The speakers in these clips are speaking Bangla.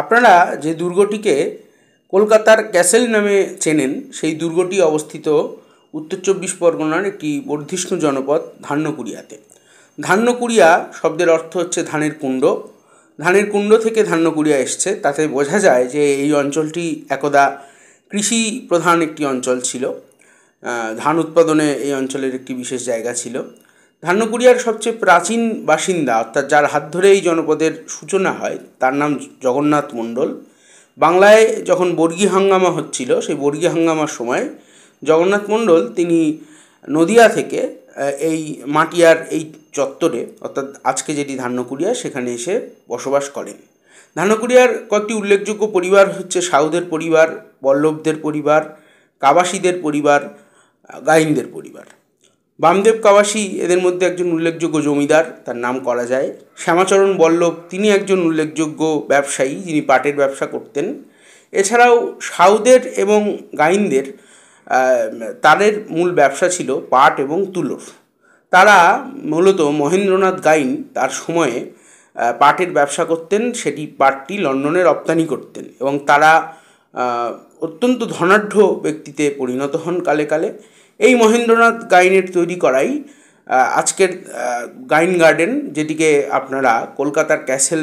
আপনারা যে দুর্গটিকে কলকাতার ক্যাসেল নামে চেনেন, সেই দুর্গটি অবস্থিত উত্তর চব্বিশ পরগনার একটি বর্ধিষ্ণু জনপদ ধান্যকুড়িয়াতে। ধান্যকুড়িয়া শব্দের অর্থ হচ্ছে ধানের কুণ্ড। ধানের কুণ্ড থেকে ধান্যকুড়িয়া এসছে, তাতে বোঝা যায় যে এই অঞ্চলটি একদা কৃষি প্রধান একটি অঞ্চল ছিল। ধান উৎপাদনে এই অঞ্চলের একটি বিশেষ জায়গা ছিল। ধান্যকুড়িয়ার সবচেয়ে প্রাচীন বাসিন্দা, অর্থাৎ যার হাত ধরে এই জনপদের সূচনা হয়, তার নাম জগন্নাথ মণ্ডল। বাংলায় যখন বর্গী হাঙ্গামা হচ্ছিল, সেই বর্গী হাঙ্গামার সময় জগন্নাথ মণ্ডল তিনি নদিয়া থেকে এই মাটিয়ার এই চত্বরে, অর্থাৎ আজকে যেটি ধান্যকুড়িয়া, সেখানে এসে বসবাস করেন। ধান্যকুড়িয়ার কয়েকটি উল্লেখযোগ্য পরিবার হচ্ছে সাউদের পরিবার, বল্লভদের পরিবার, কাবাসীদের পরিবার, গাইনদের পরিবার। বামদেব কাবাসী এদের মধ্যে একজন উল্লেখযোগ্য জমিদার, তার নাম করা যায়। শ্যামাচরণ বল্লভ তিনি একজন উল্লেখযোগ্য ব্যবসায়ী, যিনি পাটের ব্যবসা করতেন। এছাড়াও সাউদের এবং গাইনদের তাদের মূল ব্যবসা ছিল পাট এবং তুলোর। তারা মূলত মহেন্দ্রনাথ গাইন তার সময়ে পাটের ব্যবসা করতেন, সেটি পাটটি লন্ডনে রপ্তানি করতেন এবং তারা অত্যন্ত ধনাঢ্য ব্যক্তিতে পরিণত হন কালে কালে। এই মহেন্দ্রনাথ গাইনের তৈরি করাই আজকের গাইন গার্ডেন, যেটিকে আপনারা কলকাতার ক্যাসেল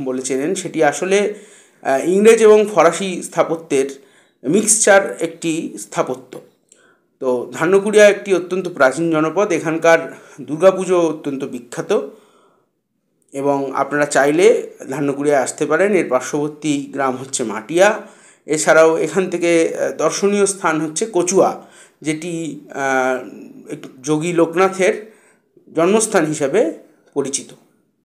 বলে চেনেন, সেটি আসলে ইংরেজ এবং ফরাসি স্থাপত্যের মিক্সচার একটি স্থাপত্য। তো ধান্যকুড়িয়া একটি অত্যন্ত প্রাচীন জনপদ, এখানকার দুর্গাপুজো অত্যন্ত বিখ্যাত এবং আপনারা চাইলে ধান্যকুড়িয়া আসতে পারেন। এর পার্শ্ববর্তী গ্রাম হচ্ছে মাটিয়া। এছাড়াও এখান থেকে দর্শনীয় স্থান হচ্ছে কচুয়া, যেটি যোগী লোকনাথের জন্মস্থান হিসাবে পরিচিত।